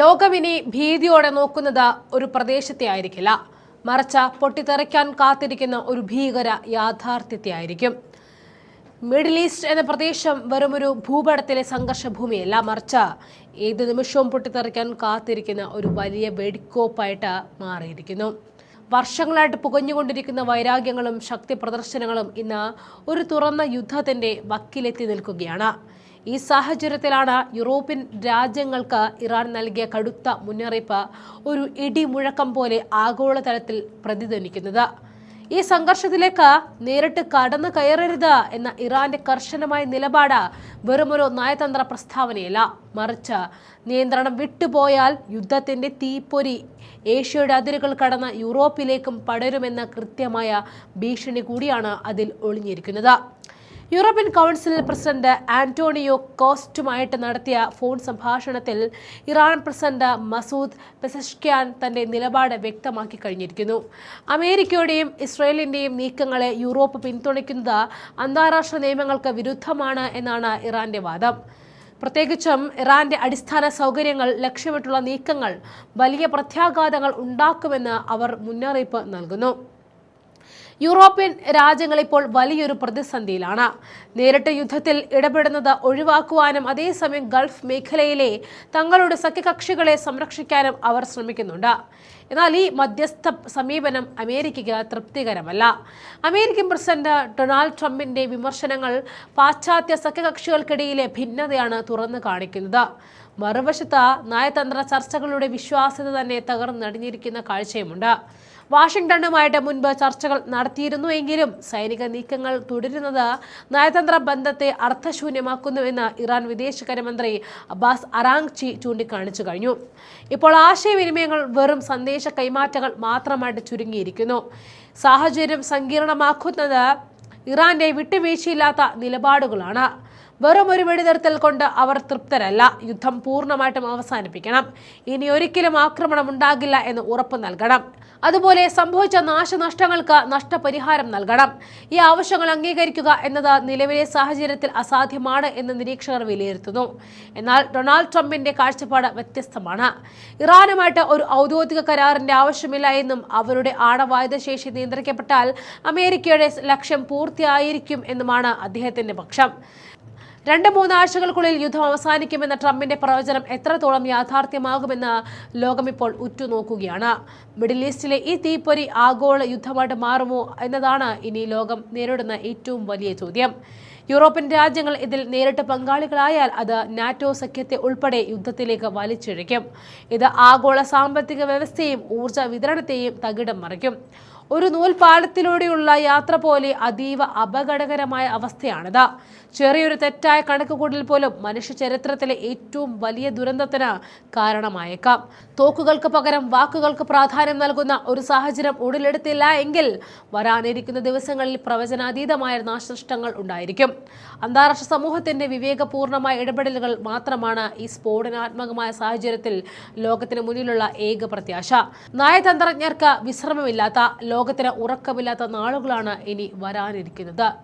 ലോകമിനി ഭീതിയോടെ നോക്കുന്നത് ഒരു പ്രദേശത്തെ ആയിരിക്കില്ല, മറിച്ച് പൊട്ടിത്തെറിക്കാൻ കാത്തിരിക്കുന്ന ഒരു ഭീകര യാഥാർത്ഥ്യത്തെ ആയിരിക്കും. മിഡിൽ ഈസ്റ്റ് എന്ന പ്രദേശം വെറുമൊരു ഭൂപടത്തിലെ സംഘർഷഭൂമിയല്ല, മറിച്ച് ഏത് നിമിഷവും പൊട്ടിത്തെറിക്കാൻ കാത്തിരിക്കുന്ന ഒരു വലിയ വെടിക്കോപ്പായിട്ട് മാറിയിരിക്കുന്നു. വർഷങ്ങളായിട്ട് പുകഞ്ഞുകൊണ്ടിരിക്കുന്ന വൈരാഗ്യങ്ങളും ശക്തി പ്രദർശനങ്ങളും ഇന്ന് ഒരു തുറന്ന യുദ്ധത്തിന്റെ വക്കിലെത്തി നിൽക്കുകയാണ്. ഈ സാഹചര്യത്തിലാണ് യൂറോപ്യൻ രാജ്യങ്ങൾക്ക് ഇറാൻ നൽകിയ കടുത്ത മുന്നറിയിപ്പ് ഒരു ഇടിമുഴക്കം പോലെ ആഗോളതലത്തിൽ പ്രതിധ്വനിക്കുന്നത്. ഈ സംഘർഷത്തിലേക്ക് നേരിട്ട് കടന്നു കയറരുത് എന്ന ഇറാന്റെ കർശനമായ നിലപാട് വെറുമൊരു നയതന്ത്ര പ്രസ്താവനയല്ല, മറിച്ച് നിയന്ത്രണം വിട്ടുപോയാൽ യുദ്ധത്തിന്റെ തീപ്പൊരി ഏഷ്യയുടെ അതിരുകൾ കടന്ന് യൂറോപ്പിലേക്കും പടരുമെന്ന കൃത്യമായ ഭീഷണി കൂടിയാണ് അതിൽ ഒളിഞ്ഞിരിക്കുന്നത്. യൂറോപ്യൻ കൗൺസിൽ പ്രസിഡന്റ് ആന്റോണിയോ കോസ്റ്റയുമായിട്ട് നടത്തിയ ഫോൺ സംഭാഷണത്തിൽ ഇറാൻ പ്രസിഡന്റ് മസൂദ് പെസഷ്ക്യാൻ തന്റെ നിലപാട് വ്യക്തമാക്കി കഴിഞ്ഞിരിക്കുന്നു. അമേരിക്കയുടെയും ഇസ്രയേലിന്റെയും നീക്കങ്ങളെ യൂറോപ്പ് പിന്തുണയ്ക്കുന്നത് അന്താരാഷ്ട്ര നിയമങ്ങൾക്ക് വിരുദ്ധമാണ് എന്നാണ് ഇറാന്റെ വാദം. പ്രത്യേകിച്ചും ഇറാന്റെ അടിസ്ഥാന സൗകര്യങ്ങൾ ലക്ഷ്യമിട്ടുള്ള നീക്കങ്ങൾ വലിയ പ്രത്യാഘാതങ്ങൾ ഉണ്ടാക്കുമെന്ന് അവർ മുന്നറിയിപ്പ് നൽകുന്നു. യൂറോപ്യൻ രാജ്യങ്ങൾ ഇപ്പോൾ വലിയൊരു പ്രതിസന്ധിയിലാണ്. നേരിട്ട് യുദ്ധത്തിൽ ഇടപെടുന്നത് ഒഴിവാക്കുവാനും അതേസമയം ഗൾഫ് മേഖലയിലെ തങ്ങളുടെ സഖ്യകക്ഷികളെ സംരക്ഷിക്കാനും അവർ ശ്രമിക്കുന്നുണ്ട്. എന്നാൽ ഈ മധ്യസ്ഥ സമീപനം അമേരിക്കയ്ക്ക് തൃപ്തികരമല്ല. അമേരിക്കൻ പ്രസിഡന്റ് ഡൊണാൾഡ് ട്രംപിന്റെ വിമർശനങ്ങൾ പാശ്ചാത്യ സഖ്യകക്ഷികൾക്കിടയിലെ ഭിന്നതയാണ് തുറന്നു കാണിക്കുന്നത്. മറുവശത്ത് നയതന്ത്ര ചർച്ചകളുടെ വിശ്വാസ്യത തന്നെ തകർന്നടിഞ്ഞിരിക്കുന്ന കാഴ്ചയുമുണ്ട്. വാഷിംഗ്ടണുമായിട്ട് മുൻപ് ചർച്ചകൾ നടത്തിയിരുന്നുവെങ്കിലും സൈനിക നീക്കങ്ങൾ തുടരുന്നത് നയതന്ത്ര ബന്ധത്തെ അർത്ഥശൂന്യമാക്കുന്നുവെന്ന് ഇറാൻ വിദേശകാര്യമന്ത്രി അബ്ബാസ് അറാങ്ചി ചൂണ്ടിക്കാണിച്ചു കഴിഞ്ഞു. ഇപ്പോൾ ആശയവിനിമയങ്ങൾ വെറും സന്ദേശ കൈമാറ്റങ്ങൾ മാത്രമായിട്ട് ചുരുങ്ങിയിരിക്കുന്നു. സാഹചര്യം സങ്കീർണമാക്കുന്നത് ഇറാന്റെ വിട്ടുവീഴ്ചയില്ലാത്ത നിലപാടുകളാണ്. വെറും ഒരു വെടിനിർത്തൽ കൊണ്ട് അവർ തൃപ്തരല്ല. യുദ്ധം പൂർണ്ണമായിട്ടും അവസാനിപ്പിക്കണം. ഇനി ഒരിക്കലും ആക്രമണം ഉണ്ടാകില്ല എന്ന് ഉറപ്പ് നൽകണം. അതുപോലെ സംഭവിച്ച നാശനഷ്ടങ്ങൾക്ക് നഷ്ടപരിഹാരം നൽകണം. ഈ ആവശ്യങ്ങൾ അംഗീകരിക്കുക എന്നത് നിലവിലെ സാഹചര്യത്തിൽ അസാധ്യമാണ് എന്ന് നിരീക്ഷകർ വിലയിരുത്തുന്നു. എന്നാൽ ഡൊണാൾഡ് ട്രംപിന്റെ കാഴ്ചപ്പാട് വ്യത്യസ്തമാണ്. ഇറാനുമായിട്ട് ഒരു ഔദ്യോഗിക കരാറിന്റെ ആവശ്യമില്ല എന്നും അവരുടെ ആണവായുധ ശേഷി നിയന്ത്രിക്കപ്പെട്ടാൽ അമേരിക്കയുടെ ലക്ഷ്യം പൂർത്തിയായിരിക്കും എന്നുമാണ് അദ്ദേഹത്തിന്റെ പക്ഷം. 2-3 ആഴ്ചകൾക്കുള്ളിൽ യുദ്ധം അവസാനിക്കുമെന്ന ട്രംപിന്റെ പ്രവചനം എത്രത്തോളം യാഥാർത്ഥ്യമാകുമെന്ന് ലോകം ഇപ്പോൾ ഉറ്റുനോക്കുകയാണ്. മിഡിൽ ഈസ്റ്റിലെ ഈ തീപ്പൊരി ആഗോള യുദ്ധമായിട്ട് മാറുമോ എന്നതാണ് ഇനി ലോകം നേരിടുന്ന ഏറ്റവും വലിയ ചോദ്യം. യൂറോപ്യൻ രാജ്യങ്ങൾ ഇതിൽ നേരിട്ട് പങ്കാളികളായാൽ അത് നാറ്റോ സഖ്യത്തെ ഉൾപ്പെടെ യുദ്ധത്തിലേക്ക് വലിച്ചിഴയ്ക്കും. ഇത് ആഗോള സാമ്പത്തിക വ്യവസ്ഥയെയും ഊർജ വിതരണത്തെയും തകിടം മറിക്കും. ഒരു നൂൽപാലത്തിലൂടെയുള്ള യാത്ര പോലെ അതീവ അപകടകരമായ അവസ്ഥയാണിത്. ചെറിയൊരു തെറ്റായ കണക്കുകൂട്ടൽ പോലും മനുഷ്യ ചരിത്രത്തിലെ ഏറ്റവും വലിയ ദുരന്തത്തിന് കാരണമായേക്കാം. തോക്കുകൾക്ക് പകരം വാക്കുകൾക്ക് പ്രാധാന്യം നൽകുന്ന ഒരു സാഹചര്യം ഉടലെടുത്തില്ല എങ്കിൽ വരാനിരിക്കുന്ന ദിവസങ്ങളിൽ പ്രവചനാതീതമായ നാശനഷ്ടങ്ങൾ ഉണ്ടായിരിക്കും. അന്താരാഷ്ട്ര സമൂഹത്തിന്റെ വിവേകപൂർണമായ ഇടപെടലുകൾ മാത്രമാണ് ഈ സ്ഫോടനാത്മകമായ സാഹചര്യത്തിൽ ലോകത്തിന് മുന്നിലുള്ള ഏക പ്രത്യാശ. നയതന്ത്രജ്ഞർക്ക് വിശ്രമമില്ലാത്ത, ലോകത്തിന് ഉറക്കമില്ലാത്ത നാളുകളാണ് ഇനി വരാനിരിക്കുന്നത്.